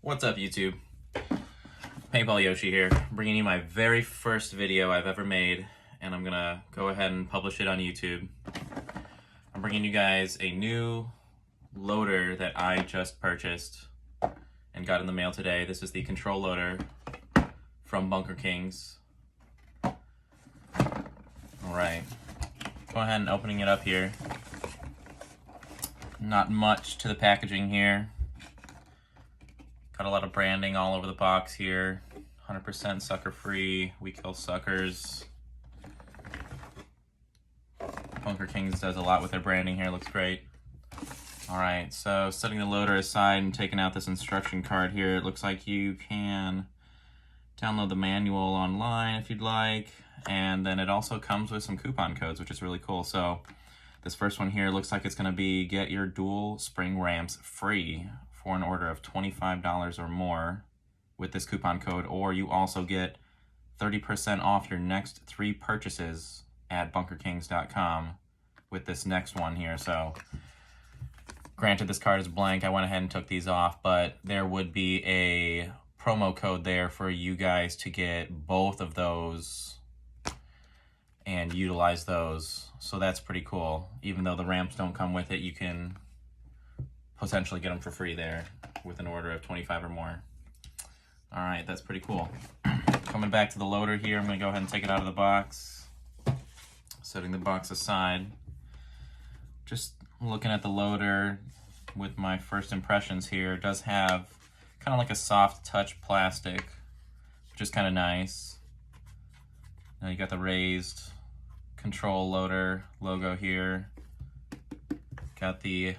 What's up, YouTube? Paintball Yoshi here, bringing you my very first video I've ever made, and I'm gonna go ahead and publish it on YouTube. I'm bringing you guys a new loader that I just purchased and got in the mail today. This is the control loader from Bunker Kings. Alright, go ahead and opening it up here. Not much to the packaging here. Got a lot of branding all over the box here. 100% sucker free. We kill suckers. Bunker Kings does a lot with their branding here. Looks great. Alright, so setting the loader aside and taking out this instruction card here, it looks like you can download the manual online if you'd like. And then it also comes with some coupon codes, which is really cool. So this first one here looks like it's going to be get your dual spring ramps free for an order of $25 or more with this coupon code, or you also get 30% off your next 3 purchases at bunkerkings.com with this next one here. So granted, this card is blank. I went ahead and took these off, but there would be a promo code there for you guys to get both of those and utilize those. So that's pretty cool. Even though the ramps don't come with it, you can potentially get them for free there with an order of 25 or more. All right, that's pretty cool. Coming back to the loader here, I'm gonna go ahead and take it out of the box. Setting the box aside. Just looking at the loader with my first impressions here. It does have kind of like a soft touch plastic, which is kind of nice. Now you got the raised control loader logo here. Got the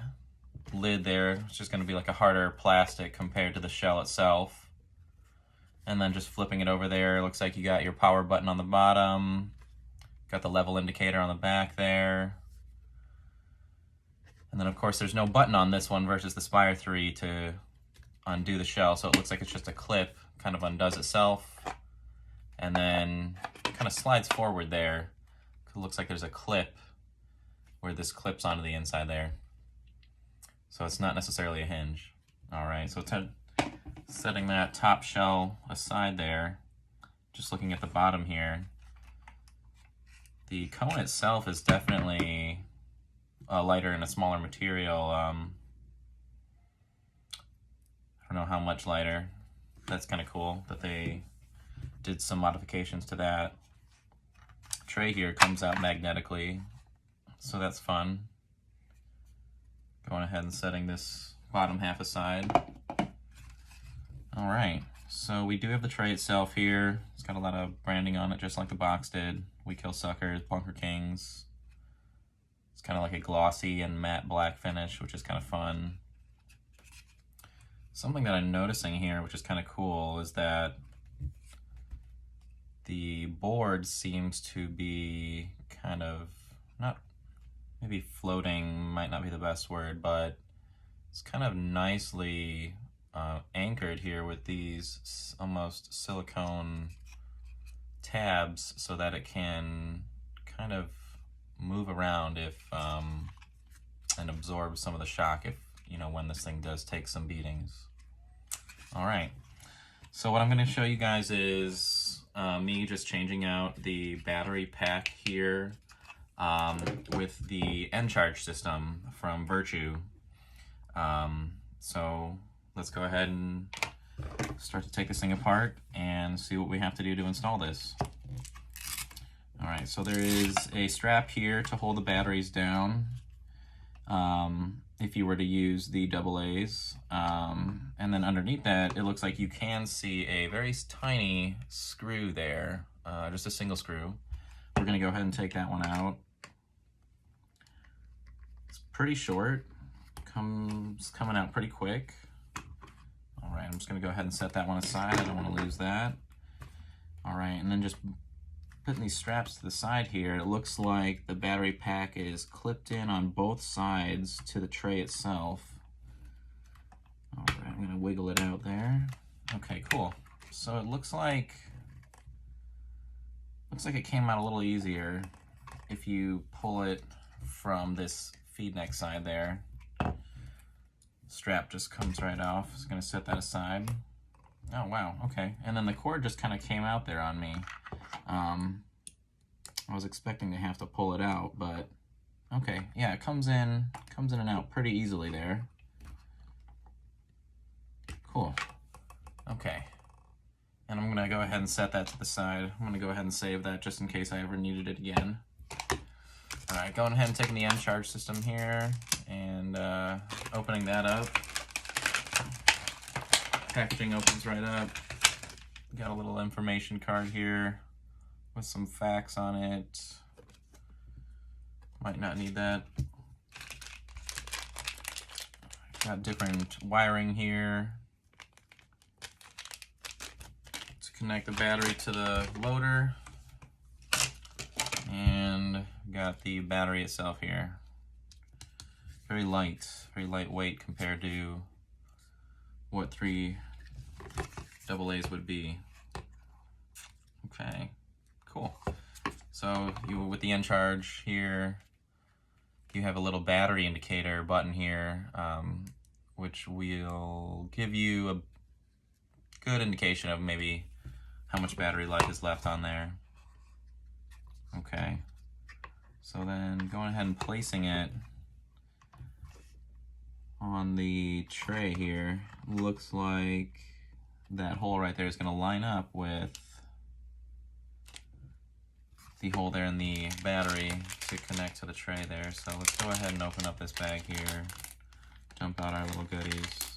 lid there. It's just going to be like a harder plastic compared to the shell itself. And then just flipping it over there, looks like you got your power button on the bottom. Got the level indicator on the back there. And then of course there's no button on this one versus the Spire 3 to undo the shell, so it looks like it's just a clip, kind of undoes itself. And then kind of slides forward there. It looks like there's a clip where this clips onto the inside there. So it's not necessarily a hinge. All right, so setting that top shell aside there, just looking at the bottom here, the cone itself is definitely lighter and a smaller material. I don't know how much lighter. That's kind of cool that they did some modifications to that. Tray here comes out magnetically, so that's fun. Going ahead and setting this bottom half aside. All right, so we do have the tray itself here. It's got a lot of branding on it, just like the box did. We kill suckers, Bunker Kings. It's kind of like a glossy and matte black finish, which is kind of fun. Something that I'm noticing here, which is kind of cool, is that the board seems to be kind of, not, maybe floating might not be the best word, but it's kind of nicely anchored here with these almost silicone tabs so that it can kind of move around if and absorb some of the shock if, you know, when this thing does take some beatings. All right, so what I'm going to show you guys is me just changing out the battery pack here with the N-Charge system from Virtue. So let's go ahead and start to take this thing apart and see what we have to do to install this. All right, so there is a strap here to hold the batteries down if you were to use the AA's. And then underneath that, it looks like you can see a very tiny screw there, just a single screw. We're gonna go ahead and take that one out. It's pretty short, coming out pretty quick. All right, I'm just gonna go ahead and set that one aside. I don't wanna lose that. All right, and then just putting these straps to the side here, it looks like the battery pack is clipped in on both sides to the tray itself. All right, I'm gonna wiggle it out there. Okay, cool. So it looks like it came out a little easier if you pull it from this feed neck side there. strap just comes right off. Just gonna set that aside. Oh wow, okay. And then the cord just kind of came out there on me. I was expecting to have to pull it out, but okay, yeah, it comes in and out pretty easily there. Cool. Okay. And I'm gonna go ahead and set that to the side. I'm gonna go ahead and save that just in case I ever needed it again. All right, going ahead and taking the end charge system here and opening that up. Packaging opens right up. Got a little information card here with some facts on it. Might not need that. Got different wiring here to connect the battery to the loader. And got the battery itself here. Very lightweight compared to what 3 AA's would be. Okay, cool. So with the end charge here, you have a little battery indicator button here, which will give you a good indication of maybe how much battery life is left on there. Okay, so then going ahead and placing it on the tray here, looks like that hole right there is going to line up with the hole there in the battery to connect to the tray there. So let's go ahead and open up this bag here, dump out our little goodies.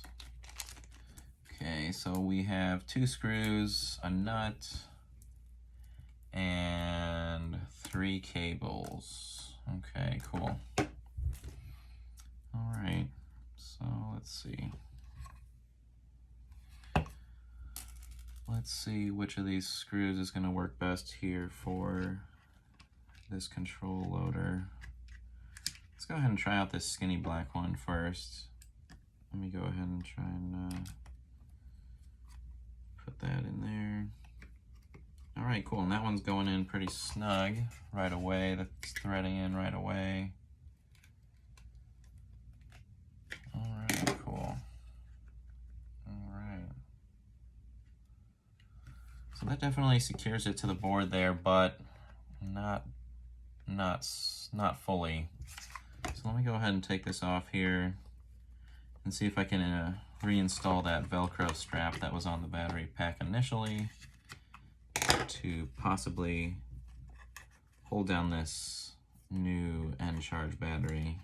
Okay, so we have 2 screws, a nut, and 3 cables. Okay, cool. All right, so let's see. Let's see which of these screws is going to work best here for this control loader. Let's go ahead and try out this skinny black one first. Let me go ahead and try and put that in there. All right, cool, and that one's going in pretty snug right away. That's threading in right away. All right, cool. All right. So that definitely secures it to the board there, but not fully. So let me go ahead and take this off here and see if I can reinstall that Velcro strap that was on the battery pack initially to possibly hold down this new end charge battery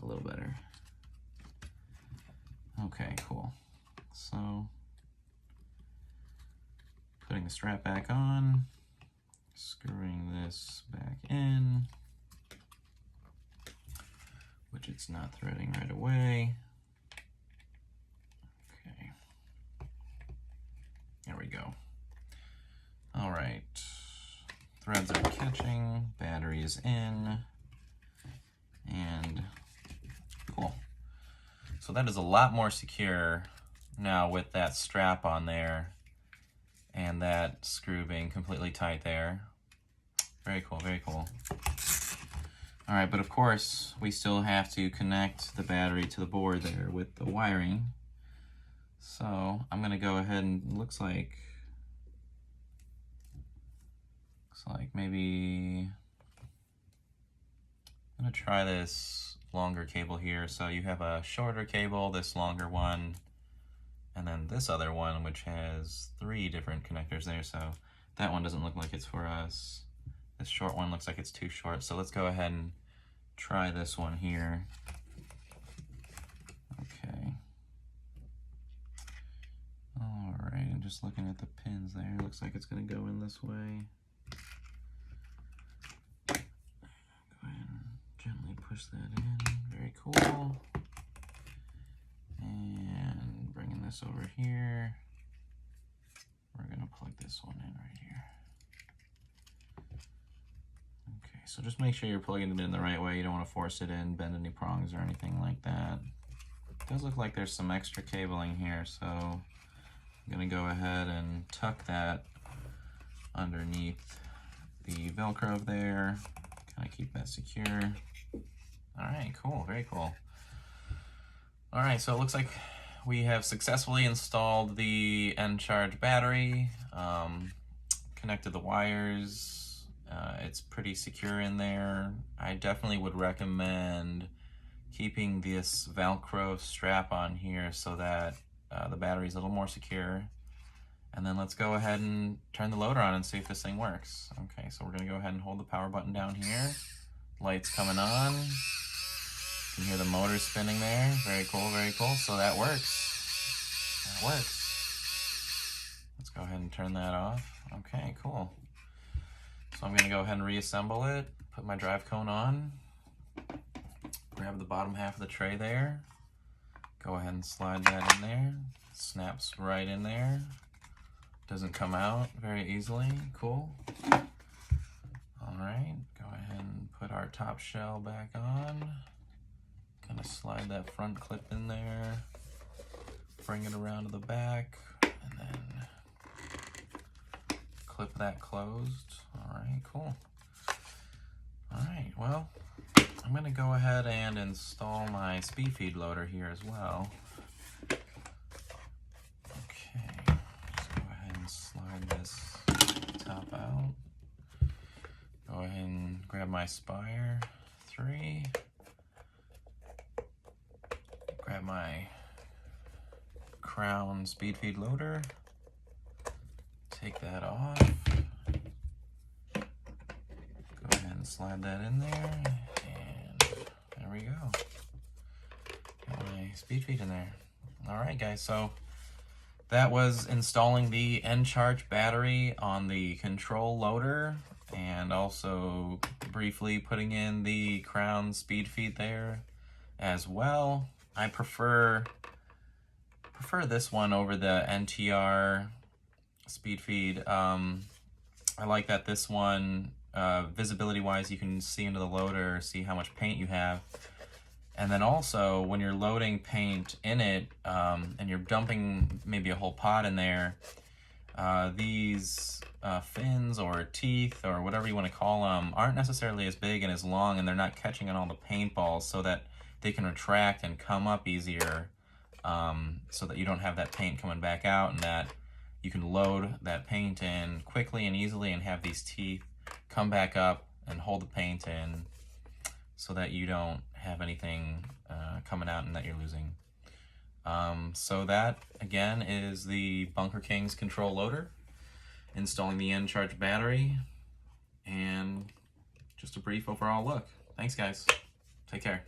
a little better. Okay, cool. So putting the strap back on, screwing this back in, which it's not threading right away. Okay, there we go. All right, threads are catching, battery is in, and cool. So that is a lot more secure now with that strap on there and that screw being completely tight there. Very cool, very cool. All right, but of course, we still have to connect the battery to the board there with the wiring. So I'm gonna go ahead and looks like maybe I'm gonna try this longer cable here. So you have a shorter cable, this longer one, and then this other one, which has 3 different connectors there. So that one doesn't look like it's for us. This short one looks like it's too short. So let's go ahead and try this one here. Okay. All right, I'm just looking at the pins there. Looks like it's gonna go in this way. Go ahead and gently push that in. Very cool. And bringing this over here. We're gonna plug this one in right here. Okay, so just make sure you're plugging it in the right way. You don't want to force it in, bend any prongs or anything like that. It does look like there's some extra cabling here, so I'm gonna go ahead and tuck that underneath the Velcro there. Kind of keep that secure. All right, cool, very cool. All right, so it looks like we have successfully installed the N-Charge battery, connected the wires. It's pretty secure in there. I definitely would recommend keeping this Velcro strap on here so that the battery is a little more secure. And then let's go ahead and turn the loader on and see if this thing works. Okay, so we're gonna go ahead and hold the power button down here. Lights coming on. You can hear the motor spinning there. Very cool, very cool. So that works. That works. Let's go ahead and turn that off. Okay, cool. So I'm gonna go ahead and reassemble it, put my drive cone on, grab the bottom half of the tray there, go ahead and slide that in there. Snaps right in there. Doesn't come out very easily. Cool. All right, go ahead and put our top shell back on. Gonna slide that front clip in there. Bring it around to the back, and then clip that closed. All right, cool. All right, well, I'm gonna go ahead and install my speed feed loader here as well. Slide this top out. Go ahead and grab my Spire 3. Grab my Crown speed feed loader. Take that off. Go ahead and slide that in there. And there we go. Got my speed feed in there. All right, guys, so that was installing the N-Charge battery on the control loader, and also briefly putting in the Crown speed feed there as well. I prefer this one over the NTR speed feed. I like that this one, visibility wise, you can see into the loader, see how much paint you have. And then also, when you're loading paint in it, and you're dumping maybe a whole pot in there, these fins or teeth or whatever you want to call them aren't necessarily as big and as long, and they're not catching on all the paintballs, so that they can retract and come up easier, so that you don't have that paint coming back out, and that you can load that paint in quickly and easily and have these teeth come back up and hold the paint in, so that you don't have anything coming out and that you're losing. So that, again, is the Bunker Kings control loader, installing the N-Charge battery, and just a brief overall look. Thanks, guys. Take care.